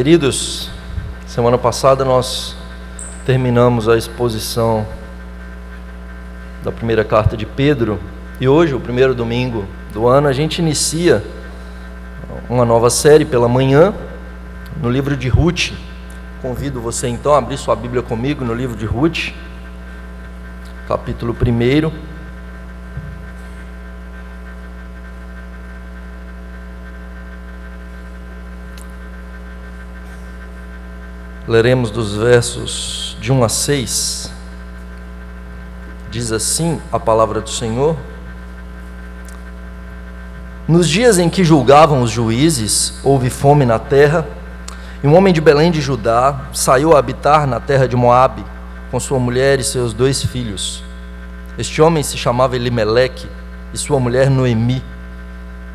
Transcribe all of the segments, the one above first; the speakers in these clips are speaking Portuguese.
Queridos, semana passada nós terminamos a exposição da primeira carta de Pedro e hoje, o primeiro domingo do ano, a gente inicia uma nova série pela manhã no livro de Ruth. Convido você então a abrir sua Bíblia comigo no livro de Ruth, capítulo 1. Leremos dos versos de 1 a 6. Diz assim a palavra do Senhor: Nos dias em que julgavam os juízes, houve fome na terra, e um homem de Belém de Judá saiu a habitar na terra de Moabe, com sua mulher e seus 2 filhos. Este homem se chamava Elimeleque, e sua mulher Noemi.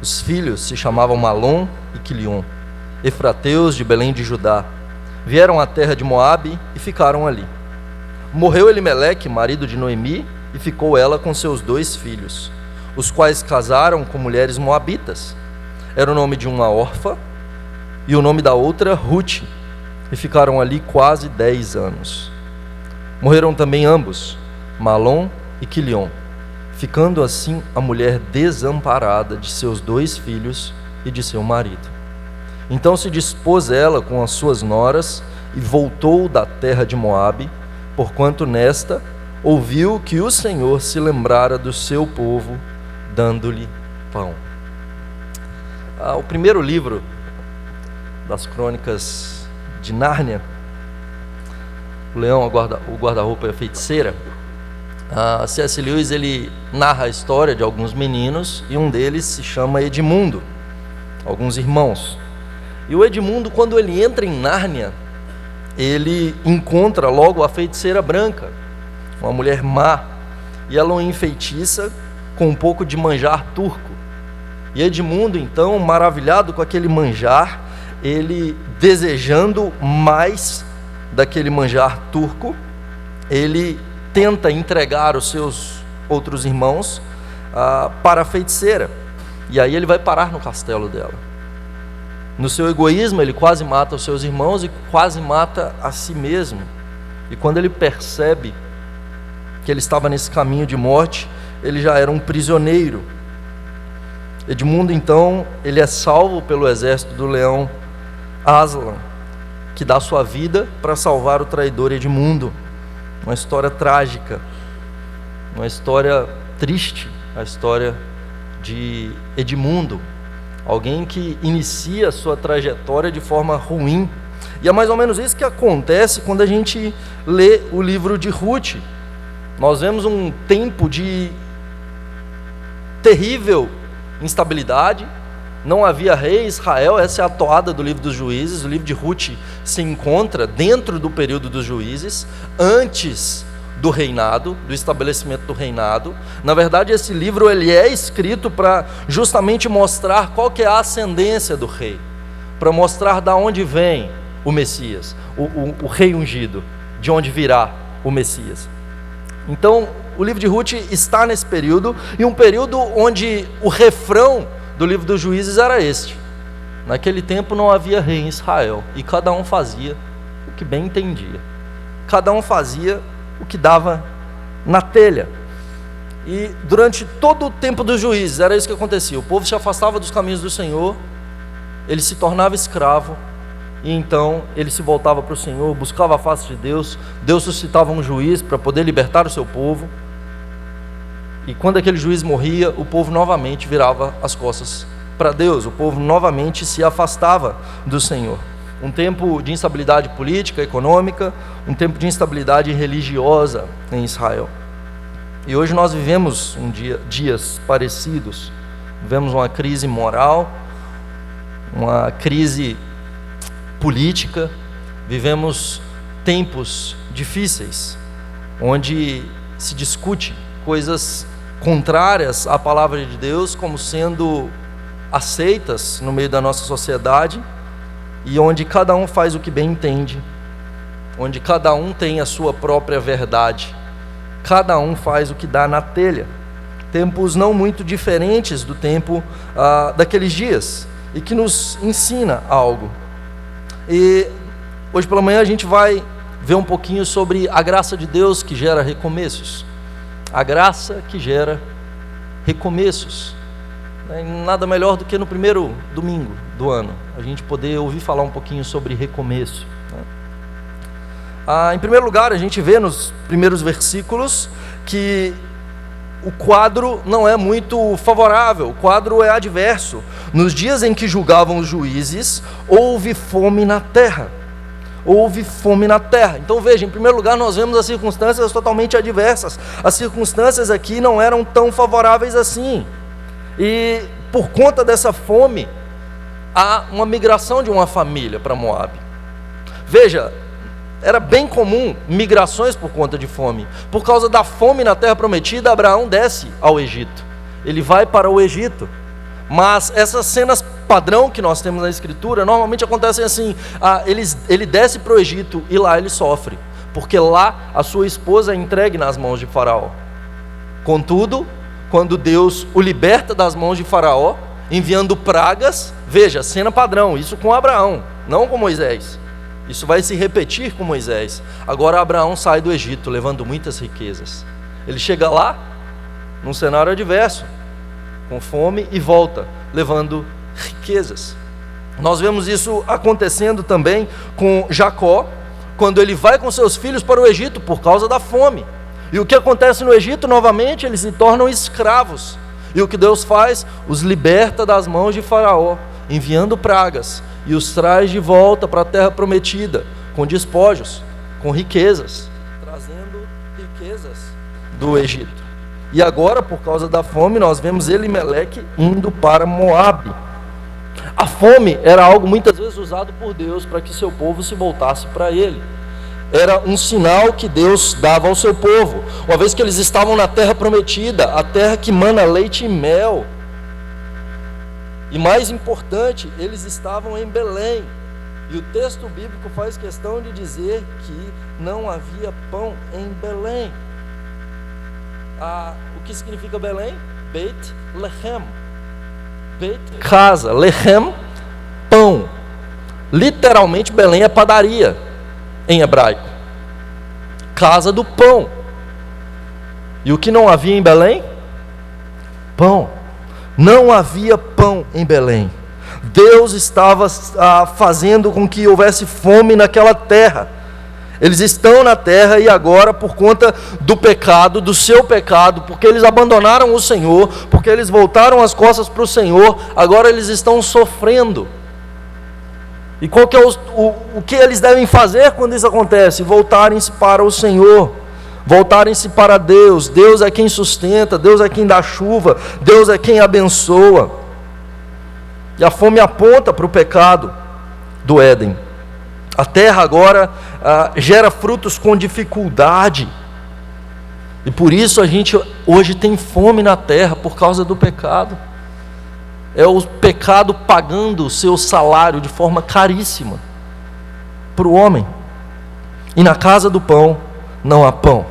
Os filhos se chamavam Malom e Quilion, efrateus de Belém de Judá. Vieram à terra de Moabe e ficaram ali. Morreu Elimeleque, marido de Noemi, e ficou ela com seus 2 filhos, os quais casaram com mulheres moabitas. Era o nome de uma Orfa e o nome da outra Ruth, e ficaram ali quase 10 anos. Morreram também ambos, Malom e Quilion, ficando assim a mulher desamparada de seus 2 filhos e de seu marido. Então se dispôs ela com as suas noras e voltou da terra de Moabe, porquanto nesta ouviu que o Senhor se lembrara do seu povo, dando-lhe pão. O primeiro livro das crônicas de Nárnia, o Leão, o Guarda-roupa e a Feiticeira, C.S. Lewis ele narra a história de alguns meninos, e um deles se chama Edmundo, alguns irmãos. E o Edmundo, quando ele entra em Nárnia, ele encontra logo a feiticeira branca, uma mulher má, e ela o enfeitiça com um pouco de manjar turco. E Edmundo, então, maravilhado com aquele manjar, ele desejando mais daquele manjar turco, ele tenta entregar os seus outros irmãos para a feiticeira. E aí ele vai parar no castelo dela. No seu egoísmo, ele quase mata os seus irmãos e quase mata a si mesmo. E quando ele percebe que ele estava nesse caminho de morte, ele já era um prisioneiro. Edmundo, então, ele é salvo pelo exército do leão Aslan, que dá sua vida para salvar o traidor Edmundo. Uma história trágica, uma história triste, a história de Edmundo. Alguém que inicia a sua trajetória de forma ruim. E é mais ou menos isso que acontece quando a gente lê o livro de Ruth. Nós vemos um tempo de terrível instabilidade. Não havia rei em Israel. Essa é a toada do livro dos Juízes. O livro de Ruth se encontra dentro do período dos Juízes, antes do reinado, do estabelecimento do reinado. Na verdade, esse livro ele é escrito para justamente mostrar qual que é a ascendência do rei, para mostrar da onde vem o Messias, o rei ungido, de onde virá o Messias. Então, o livro de Ruth está nesse período, e um período onde o refrão do livro dos Juízes era este: naquele tempo não havia rei em Israel, e cada um fazia o que bem entendia, cada um fazia o que dava na telha. E durante todo o tempo dos juízes era isso que acontecia. O povo se afastava dos caminhos do Senhor, ele se tornava escravo, e então ele se voltava para o Senhor, buscava a face de Deus. Deus suscitava um juiz para poder libertar o seu povo, e quando aquele juiz morria, o povo novamente virava as costas para Deus, o povo novamente se afastava do Senhor. Um tempo de instabilidade política, econômica, um tempo de instabilidade religiosa em Israel. E hoje nós vivemos dias parecidos. Vivemos uma crise moral, uma crise política, vivemos tempos difíceis, onde se discute coisas contrárias à palavra de Deus como sendo aceitas no meio da nossa sociedade, e onde cada um faz o que bem entende, onde cada um tem a sua própria verdade, cada um faz o que dá na telha. Tempos não muito diferentes do tempo daqueles dias, e que nos ensina algo. E hoje pela manhã a gente vai ver um pouquinho sobre a graça de Deus que gera recomeços. A graça que gera recomeços. Nada melhor do que no primeiro domingo do ano a gente poder ouvir falar um pouquinho sobre recomeço. Em primeiro lugar, a gente vê nos primeiros versículos que o quadro não é muito favorável, o quadro é adverso. Nos dias em que julgavam os juízes, houve fome na terra. Houve fome na terra. Então veja, em primeiro lugar nós vemos as circunstâncias totalmente adversas. As circunstâncias aqui não eram tão favoráveis assim. E por conta dessa fome, há uma migração de uma família para Moabe. Veja, era bem comum migrações por conta de fome. Por causa da fome na terra prometida, Abraão desce ao Egito. Ele vai para o Egito. Mas essas cenas padrão que nós temos na Escritura, normalmente acontecem assim, ele desce para o Egito e lá ele sofre, porque lá a sua esposa é entregue nas mãos de Faraó. Contudo, quando Deus o liberta das mãos de Faraó, enviando pragas, veja, cena padrão, isso com Abraão, não com Moisés. Isso vai se repetir com Moisés. Agora Abraão sai do Egito, levando muitas riquezas. Ele chega lá, num cenário adverso, com fome, e volta, levando riquezas. Nós vemos isso acontecendo também com Jacó, quando ele vai com seus filhos para o Egito por causa da fome. E o que acontece no Egito novamente? Eles se tornam escravos. E o que Deus faz? Os liberta das mãos de Faraó, enviando pragas, e os traz de volta para a terra prometida, com despojos, com riquezas, trazendo riquezas do Egito. E agora, por causa da fome, nós vemos Elimeleque indo para Moabe. A fome era algo muitas vezes usado por Deus para que seu povo se voltasse para ele. Era um sinal que Deus dava ao seu povo, uma vez que eles estavam na terra prometida, a terra que mana leite e mel. E mais importante, eles estavam em Belém. E o texto bíblico faz questão de dizer que não havia pão em Belém. O que significa Belém? Beit Lehem. Beit, casa. Lehem, pão. Literalmente Belém é padaria em hebraico. Casa do pão. E o que não havia em Belém? Pão. Não havia pão em Belém. Deus estava fazendo com que houvesse fome naquela terra. Eles estão na terra e agora, por conta do pecado, do seu pecado, porque eles abandonaram o Senhor, porque eles voltaram as costas para o Senhor, agora eles estão sofrendo. E qual que é o que eles devem fazer quando isso acontece? Voltarem-se para o Senhor, voltarem-se para Deus. Deus é quem sustenta, Deus é quem dá chuva, Deus é quem abençoa. E a fome aponta para o pecado do Éden. A terra agora gera frutos com dificuldade. E por isso a gente hoje tem fome na terra, por causa do pecado. É o pecado pagando o seu salário de forma caríssima para o homem. E na casa do pão não há pão.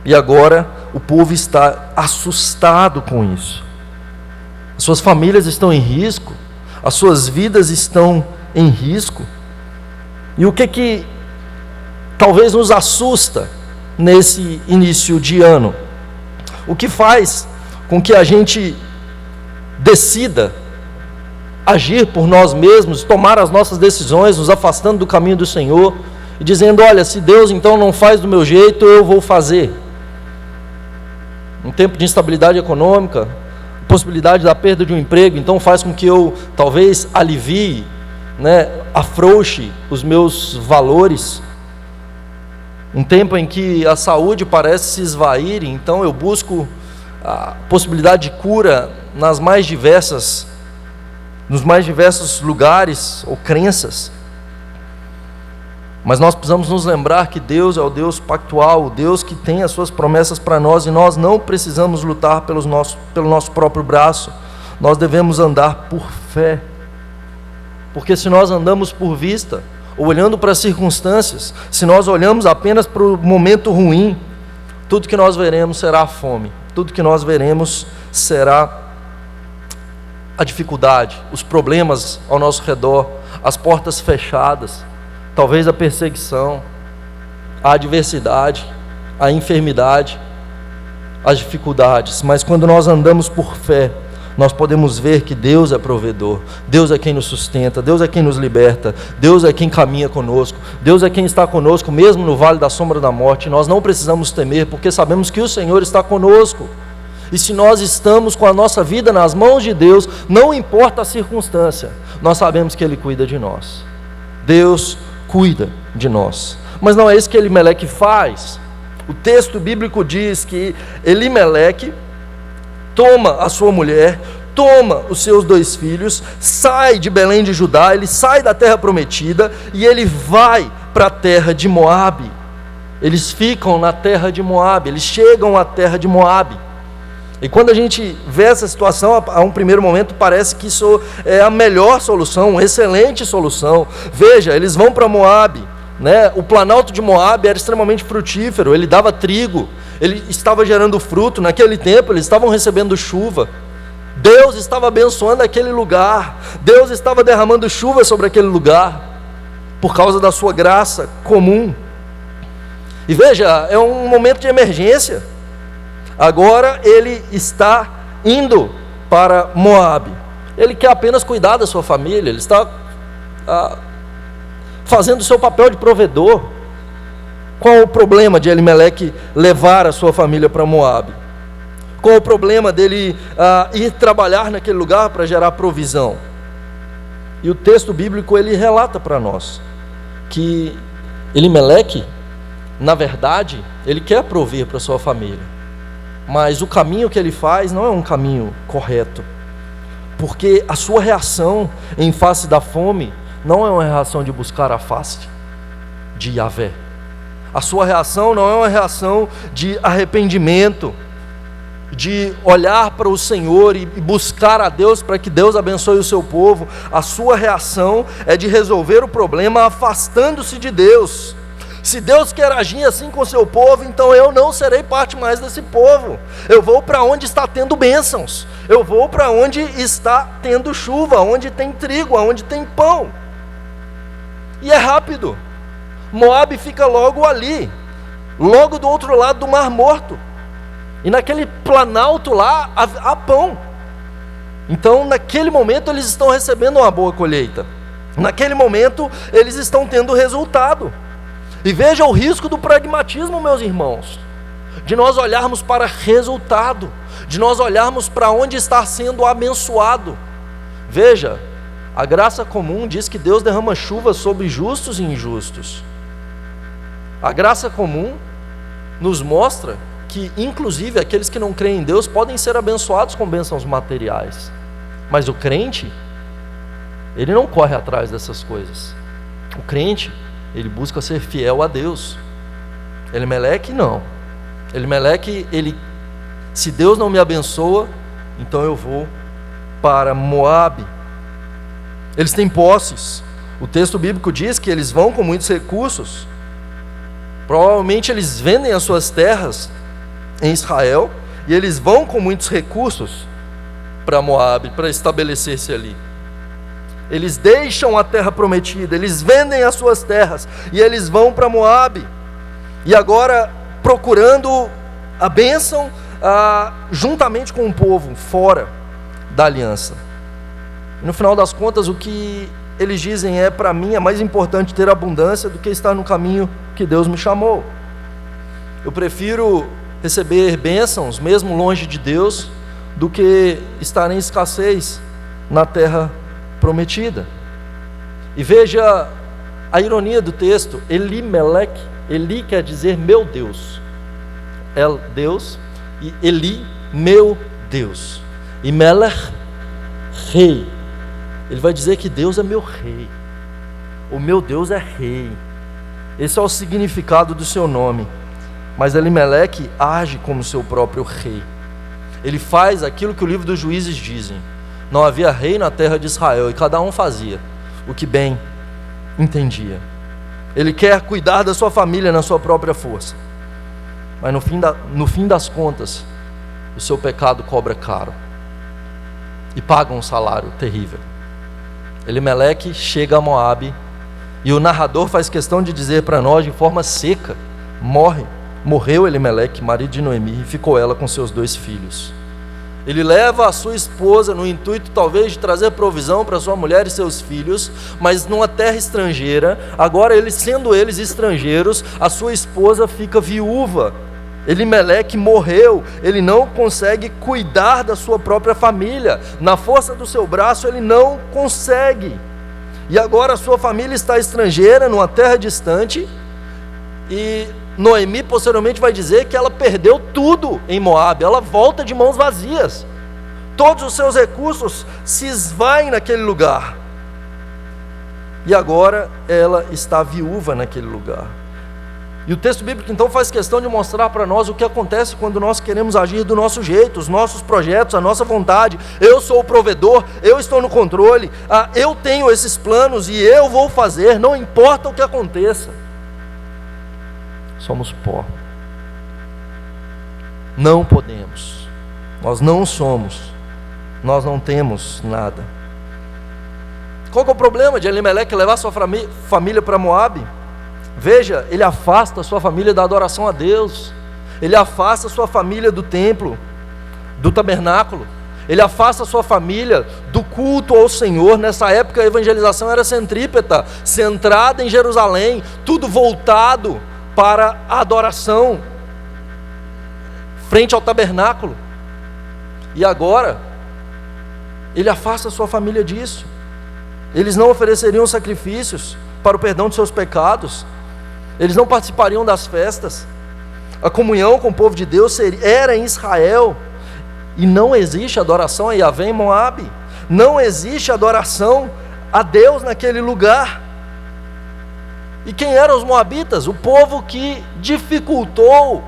E agora o povo está assustado com isso. As suas famílias estão em risco, as suas vidas estão em risco. E o que talvez nos assusta nesse início de ano? O que faz com que a gente decida agir por nós mesmos, tomar as nossas decisões, nos afastando do caminho do Senhor e dizendo: olha, se Deus então não faz do meu jeito, eu vou fazer. Um tempo de instabilidade econômica, possibilidade da perda de um emprego, então faz com que eu talvez alivie, afrouxe os meus valores. Um tempo em que a saúde parece se esvair, então eu busco a possibilidade de cura nos mais diversos lugares ou crenças. Mas nós precisamos nos lembrar que Deus é o Deus pactual, o Deus que tem as suas promessas para nós, e nós não precisamos lutar pelo nosso próprio braço. Nós devemos andar por fé. Porque se nós andamos por vista, ou olhando para as circunstâncias, se nós olhamos apenas para o momento ruim, tudo que nós veremos será fome, tudo que nós veremos será a dificuldade, os problemas ao nosso redor, as portas fechadas, talvez a perseguição, a adversidade, a enfermidade, as dificuldades. Mas quando nós andamos por fé, nós podemos ver que Deus é provedor, Deus é quem nos sustenta, Deus é quem nos liberta, Deus é quem caminha conosco, Deus é quem está conosco mesmo no vale da sombra da morte. Nós não precisamos temer, porque sabemos que o Senhor está conosco. E se nós estamos com a nossa vida nas mãos de Deus, não importa a circunstância, nós sabemos que Ele cuida de nós. Deus cuida de nós. Mas não é isso que Elimeleque faz. O texto bíblico diz que Elimeleque toma a sua mulher, toma os seus 2 filhos, sai de Belém de Judá, ele sai da terra prometida e ele vai para a terra de Moabe. Eles ficam na terra de Moabe, eles chegam à terra de Moabe. E quando a gente vê essa situação, a um primeiro momento parece que isso é a melhor solução, uma excelente solução. Veja, eles vão para Moabe, né? O planalto de Moabe era extremamente frutífero, ele dava trigo, ele estava gerando fruto. Naquele tempo eles estavam recebendo chuva, Deus estava abençoando aquele lugar, Deus estava derramando chuva sobre aquele lugar, por causa da sua graça comum. E veja, é um momento de emergência. Agora ele está indo para Moabe. Ele quer apenas cuidar da sua família, ele está fazendo o seu papel de provedor. Qual o problema de Elimeleque levar a sua família para Moabe? Qual o problema dele ir trabalhar naquele lugar para gerar provisão? E o texto bíblico ele relata para nós que Elimeleque, na verdade, ele quer prover para sua família. Mas o caminho que ele faz não é um caminho correto, porque a sua reação em face da fome não é uma reação de buscar a face de Yahvé. A sua reação não é uma reação de arrependimento, de olhar para o Senhor e buscar a Deus para que Deus abençoe o seu povo. A sua reação é de resolver o problema afastando-se de Deus. Se Deus quer agir assim com o seu povo, então eu não serei parte mais desse povo. Eu vou para onde está tendo bênçãos, eu vou para onde está tendo chuva, onde tem trigo, onde tem pão. E é rápido. Moabe fica logo ali, logo do outro lado do Mar Morto. E naquele planalto lá há pão. Então naquele momento eles estão recebendo uma boa colheita. Naquele momento eles estão tendo resultado. E veja o risco do pragmatismo, meus irmãos, de nós olharmos para resultado, de nós olharmos para onde está sendo abençoado. Veja, a graça comum diz que Deus derrama chuva sobre justos e injustos. A graça comum nos mostra que, inclusive, aqueles que não creem em Deus podem ser abençoados com bênçãos materiais. Mas o crente, ele não corre atrás dessas coisas. O crente, ele busca ser fiel a Deus. Elimeleque não. Elimeleque, se Deus não me abençoa, então eu vou para Moabe. Eles têm posses. O texto bíblico diz que eles vão com muitos recursos. Provavelmente eles vendem as suas terras em Israel e eles vão com muitos recursos para Moabe, para estabelecer-se ali. Eles deixam a terra prometida, eles vendem as suas terras e eles vão para Moabe. E agora procurando a bênção juntamente com o povo fora da aliança. E no final das contas, o que eles dizem é: para mim é mais importante ter abundância do que estar no caminho que Deus me chamou. Eu prefiro receber bênçãos mesmo longe de Deus do que estar em escassez na terra prometida. E veja a ironia do texto. Elimeleque, Eli quer dizer meu Deus, El, Deus, e Eli, meu Deus, e Melech, rei. Ele vai dizer que Deus é meu rei, o meu Deus é rei. Esse é o significado do seu nome. Mas Elimeleque age como seu próprio rei. Ele faz aquilo que o livro dos Juízes dizem: não havia rei na terra de Israel, e cada um fazia o que bem entendia. Ele quer cuidar da sua família na sua própria força, mas no fim das contas, o seu pecado cobra caro. e pagam um salário terrível. Elimeleque chega a Moabe, e o narrador faz questão de dizer para nós de forma seca: morreu Elimeleque, marido de Noemi, e ficou ela com seus 2 filhos. Ele leva a sua esposa no intuito talvez de trazer provisão para sua mulher e seus filhos, mas numa terra estrangeira. Agora, sendo eles estrangeiros, a sua esposa fica viúva. Elimeleque morreu, ele não consegue cuidar da sua própria família, na força do seu braço ele não consegue, e agora a sua família está estrangeira, numa terra distante, e Noemi posteriormente vai dizer que ela perdeu tudo em Moabe, ela volta de mãos vazias, todos os seus recursos se esvaem naquele lugar, e agora ela está viúva naquele lugar. E o texto bíblico então faz questão de mostrar para nós o que acontece quando nós queremos agir do nosso jeito, os nossos projetos, a nossa vontade. Eu sou o provedor, eu estou no controle, eu tenho esses planos e eu vou fazer, não importa o que aconteça. Somos pó. Não podemos, nós não somos, nós não temos nada. Qual que é o problema de Elimeleque levar sua família para Moabe? Veja, ele afasta a sua família da adoração a Deus, ele afasta a sua família do templo, do tabernáculo, ele afasta a sua família do culto ao Senhor. Nessa época a evangelização era centrípeta, centrada em Jerusalém, tudo voltado para a adoração, frente ao tabernáculo. E agora, ele afasta a sua família disso. Eles não ofereceriam sacrifícios para o perdão de seus pecados, eles não participariam das festas, a comunhão com o povo de Deus era em Israel, e não existe adoração a Yahvé em Moabe, não existe adoração a Deus naquele lugar. E quem eram os moabitas? O povo que dificultou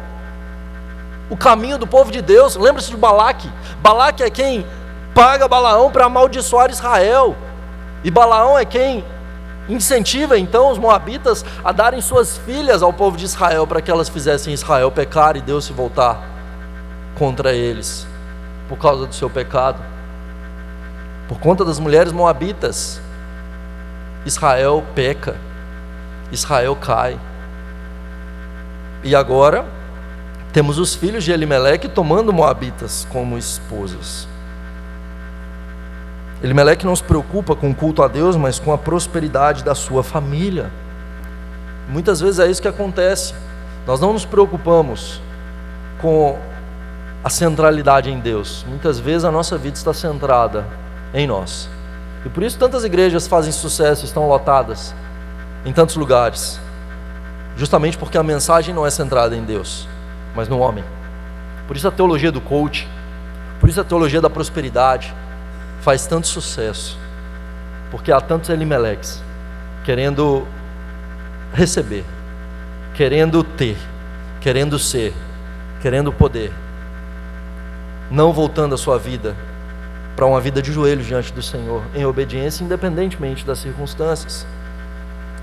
o caminho do povo de Deus. Lembra-se de Balaque? Balaque é quem paga Balaão para amaldiçoar Israel, e Balaão é quem incentiva então os moabitas a darem suas filhas ao povo de Israel, para que elas fizessem Israel pecar e Deus se voltar contra eles, por causa do seu pecado. Por conta das mulheres moabitas, Israel peca, Israel cai. E agora temos os filhos de Elimeleque tomando moabitas como esposas. Elimeleque não se preocupa com o culto a Deus, mas com a prosperidade da sua família. Muitas vezes é isso que acontece. Nós não nos preocupamos com a centralidade em Deus. Muitas vezes a nossa vida está centrada em nós. E por isso tantas igrejas fazem sucesso, estão lotadas em tantos lugares. Justamente porque a mensagem não é centrada em Deus, mas no homem. Por isso a teologia do coach, por isso a teologia da prosperidade faz tanto sucesso, porque há tantos Elimeleques querendo receber, querendo ter, querendo ser, querendo poder, não voltando a sua vida para uma vida de joelhos diante do Senhor, em obediência, independentemente das circunstâncias.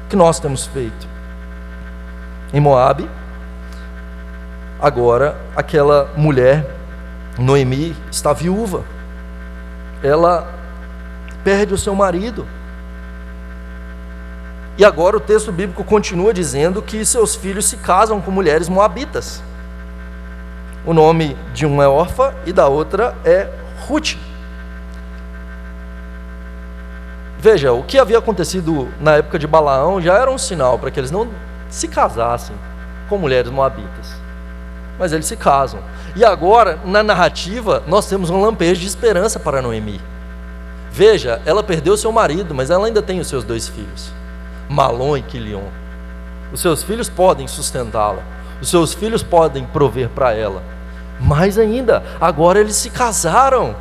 O que nós temos feito? Em Moabe, agora aquela mulher, Noemi, está viúva. Ela perde o seu marido. E agora o texto bíblico continua dizendo que seus filhos se casam com mulheres moabitas. O nome de uma é Orfa e da outra é Ruth. Veja, o que havia acontecido na época de Balaão já era um sinal para que eles não se casassem com mulheres moabitas. Mas eles se casam. E agora, na narrativa, nós temos um lampejo de esperança para Noemi. Veja, ela perdeu seu marido, mas ela ainda tem os seus 2 filhos, Malom e Quilion. Os seus filhos podem sustentá-la, os seus filhos podem prover para ela. Mais ainda, agora eles se casaram,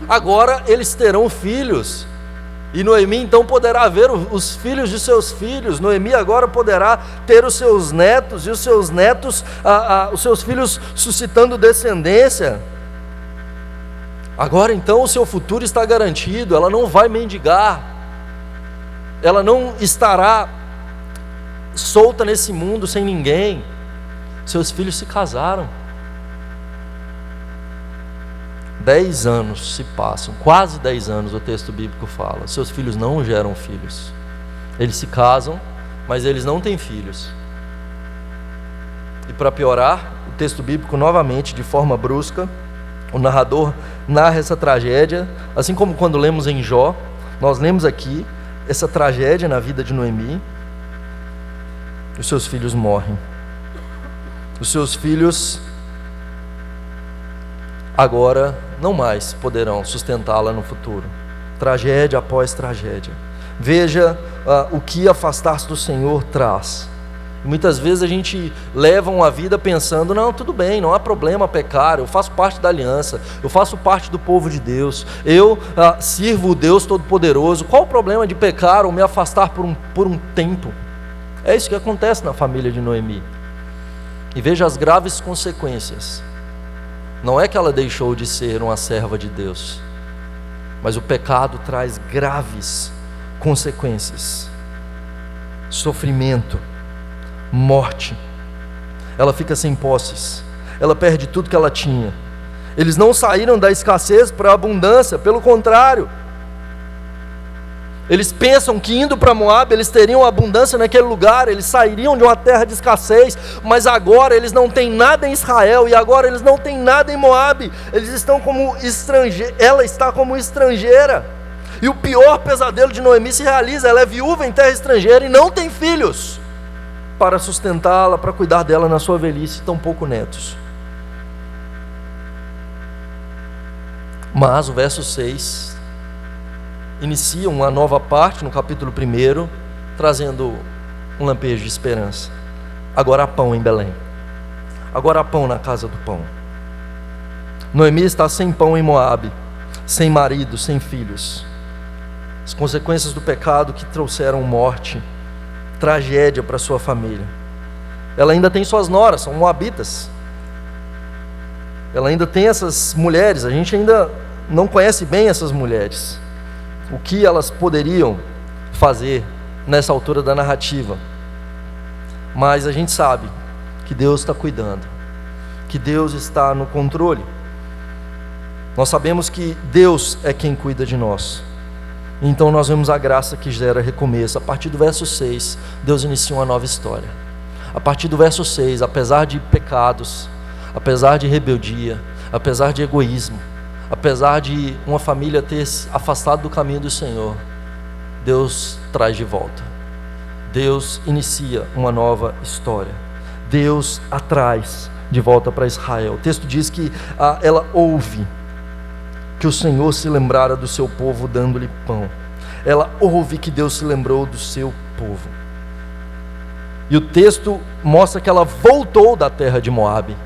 agora eles terão filhos. E Noemi então poderá ver os filhos de seus filhos. Noemi agora poderá ter os seus netos, e os seus netos, os seus filhos suscitando descendência. Agora então o seu futuro está garantido. Ela não vai mendigar, ela não estará solta nesse mundo sem ninguém. Seus filhos se casaram. 10 anos se passam, quase 10 anos o texto bíblico fala. Seus filhos não geram filhos. Eles se casam, mas eles não têm filhos. E para piorar, o texto bíblico novamente, de forma brusca, o narrador narra essa tragédia, assim como quando lemos em Jó, nós lemos aqui essa tragédia na vida de Noemi. Os seus filhos morrem. Os seus filhos agora não mais poderão sustentá-la no futuro. Tragédia após tragédia. Veja o que afastar-se do Senhor traz. Muitas vezes a gente leva uma vida pensando, não, tudo bem, não há problema pecar, eu faço parte da aliança, eu faço parte do povo de Deus, eu sirvo o Deus Todo-Poderoso, qual o problema de pecar ou me afastar por um tempo? É isso que acontece na família de Noemi. E veja as graves consequências. Não é que ela deixou de ser uma serva de Deus, mas o pecado traz graves consequências, sofrimento, morte. Ela fica sem posses, ela perde tudo que ela tinha. Eles não saíram da escassez para a abundância, pelo contrário, eles pensam que indo para Moabe eles teriam abundância naquele lugar, eles sairiam de uma terra de escassez, mas agora eles não têm nada em Israel, e agora eles não têm nada em Moabe, eles estão como estrangeiros, ela está como estrangeira, e o pior pesadelo de Noemi se realiza, ela é viúva em terra estrangeira e não tem filhos para sustentá-la, para cuidar dela na sua velhice, tampouco netos. Mas o verso 6 inicia uma nova parte no capítulo 1, trazendo um lampejo de esperança. Agora há pão em Belém, agora há pão na casa do pão. Noemi está sem pão em Moabe, sem marido, sem filhos. As consequências do pecado que trouxeram morte, tragédia para sua família. Ela ainda tem suas noras, são moabitas. Ela ainda tem essas mulheres, a gente ainda não conhece bem essas mulheres. O que elas poderiam fazer nessa altura da narrativa. Mas a gente sabe que Deus está cuidando, que Deus está no controle. Nós sabemos que Deus é quem cuida de nós. Então nós vemos a graça que gera recomeço. A partir do verso 6, Deus inicia uma nova história. A partir do verso 6, apesar de pecados, apesar de rebeldia, apesar de egoísmo, apesar de uma família ter se afastado do caminho do Senhor, Deus traz de volta. Deus inicia uma nova história. Deus a traz de volta para Israel. O texto diz que ela ouve que o Senhor se lembrara do seu povo dando-lhe pão. Ela ouve que Deus se lembrou do seu povo. E o texto mostra que ela voltou da terra de Moabe.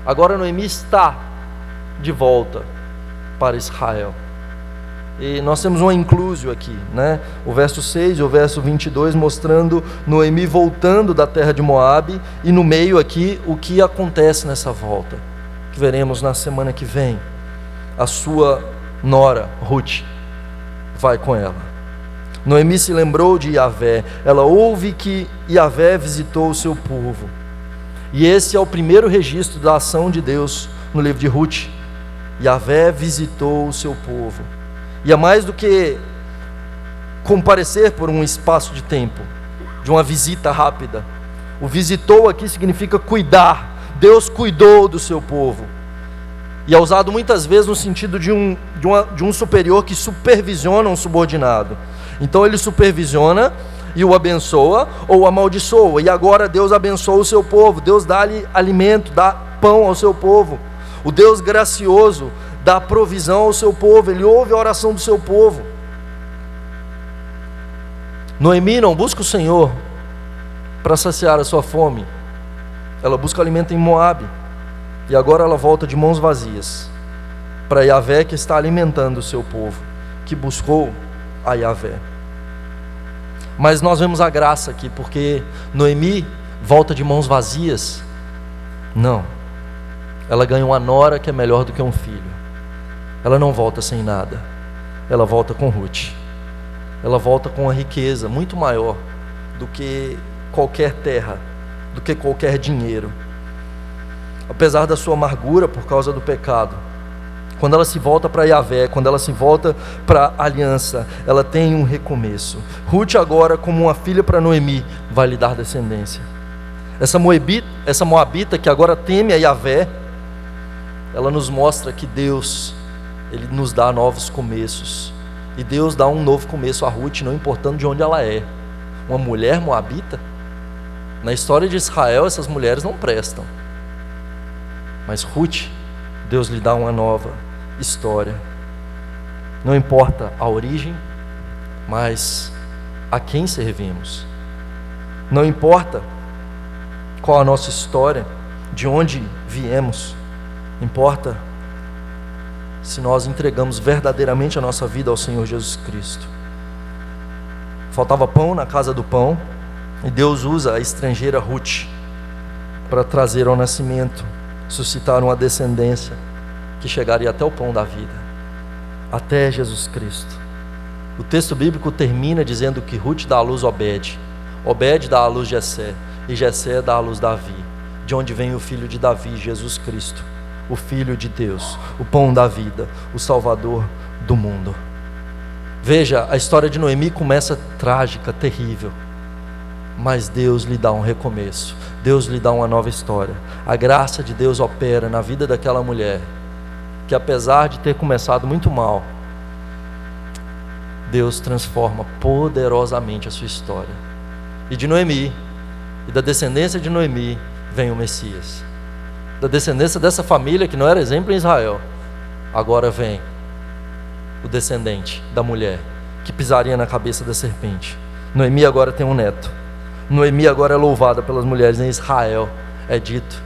Agora Noemi está de volta para Israel. E nós temos uma inclusio aqui, né? O verso 6 e o verso 22 mostrando Noemi voltando da terra de Moabe, e no meio aqui o que acontece nessa volta, que veremos na semana que vem. A sua nora, Ruth, vai com ela. Noemi se lembrou de Yahvé, ela ouve que Yahvé visitou o seu povo. E esse é o primeiro registro da ação de Deus no livro de Ruth. Yahvé visitou o seu povo. E é mais do que comparecer por um espaço de tempo, de uma visita rápida. O visitou aqui significa cuidar. Deus cuidou do seu povo. E é usado muitas vezes no sentido de um superior que supervisiona um subordinado. Então ele supervisiona e o abençoa ou amaldiçoa. E agora Deus abençoa o seu povo. Deus dá-lhe alimento, dá pão ao seu povo. O Deus gracioso dá provisão ao seu povo. Ele ouve a oração do seu povo. Noemi não busca o Senhor para saciar a sua fome. Ela busca alimento em Moabe. E agora ela volta de mãos vazias para Yahvé, que está alimentando o seu povo, que buscou a Yahvé. Mas nós vemos a graça aqui, porque Noemi volta de mãos vazias? Não. Ela ganha uma nora que é melhor do que um filho. Ela não volta sem nada. Ela volta com Ruth. Ela volta com uma riqueza muito maior do que qualquer terra, do que qualquer dinheiro. Apesar da sua amargura por causa do pecado, quando ela se volta para Yahvé, quando ela se volta para a aliança, ela tem um recomeço. Ruth agora, como uma filha para Noemi, vai lhe dar descendência. Essa moabita que agora teme a Yahvé, ela nos mostra que Deus, Ele nos dá novos começos. E Deus dá um novo começo a Ruth, não importando de onde ela é. Uma mulher moabita, na história de Israel, essas mulheres não prestam. Mas Ruth, Deus lhe dá uma nova história. Não importa a origem, mas a quem servimos. Não importa qual a nossa história, de onde viemos. Importa se nós entregamos verdadeiramente a nossa vida ao Senhor Jesus Cristo. Faltava pão na casa do pão, e Deus usa a estrangeira Ruth para trazer ao nascimento, suscitar uma descendência que chegaria até o pão da vida, até Jesus Cristo. O texto bíblico termina dizendo que Ruth dá à luz Obed, Obed dá à luz Jessé, e Jessé dá à luz Davi, de onde vem o filho de Davi, Jesus Cristo, o Filho de Deus, o pão da vida, o Salvador do mundo. Veja, a história de Noemi começa trágica, terrível, mas Deus lhe dá um recomeço, Deus lhe dá uma nova história. A graça de Deus opera na vida daquela mulher, que apesar de ter começado muito mal, Deus transforma poderosamente a sua história. E de Noemi, e da descendência de Noemi, vem o Messias. Da descendência dessa família que não era exemplo em Israel, agora vem o descendente da mulher que pisaria na cabeça da serpente. Noemi agora tem um neto. Noemi agora é louvada pelas mulheres em Israel, é dito.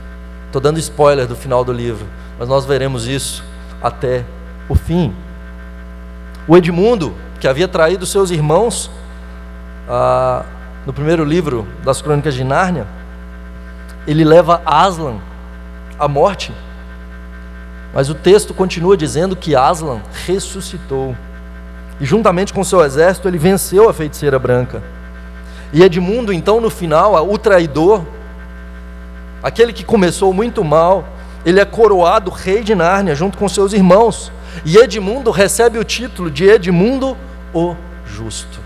Estou dando spoiler do final do livro, mas nós veremos isso até o fim. O Edmundo, que havia traído seus irmãos no primeiro livro das Crônicas de Nárnia, ele leva Aslan à morte, mas o texto continua dizendo que Aslan ressuscitou, e juntamente com seu exército ele venceu a feiticeira branca. E Edmundo, então, no final, o traidor, aquele que começou muito mal, ele é coroado rei de Nárnia junto com seus irmãos, e Edmundo recebe o título de Edmundo o Justo.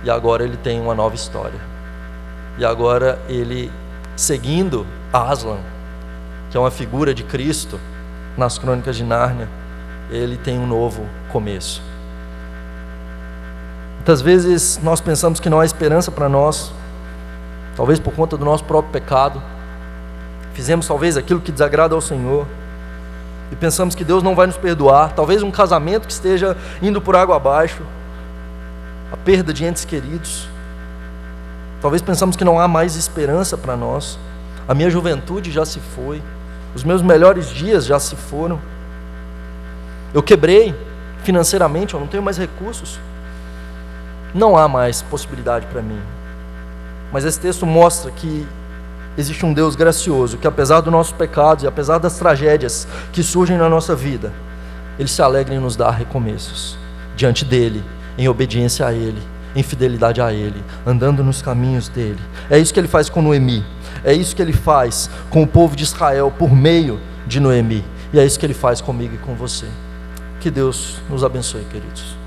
E agora ele tem uma nova história, e agora ele, seguindo Aslan, que é uma figura de Cristo nas Crônicas de Nárnia, ele tem um novo começo. Muitas vezes nós pensamos que não há esperança para nós, talvez por conta do nosso próprio pecado. Fizemos talvez aquilo que desagrada ao Senhor, e pensamos que Deus não vai nos perdoar. Talvez um casamento que esteja indo por água abaixo, a perda de entes queridos. Talvez pensamos que não há mais esperança para nós. A minha juventude já se foi, os meus melhores dias já se foram, eu quebrei financeiramente, eu não tenho mais recursos, não há mais possibilidade para mim. Mas esse texto mostra que existe um Deus gracioso, que apesar dos nossos pecados e apesar das tragédias que surgem na nossa vida, Ele se alegra em nos dar recomeços diante dEle, em obediência a Ele, em fidelidade a Ele, andando nos caminhos dEle. É isso que Ele faz com Noemi, é isso que Ele faz com o povo de Israel por meio de Noemi, e é isso que Ele faz comigo e com você. Que Deus nos abençoe, queridos.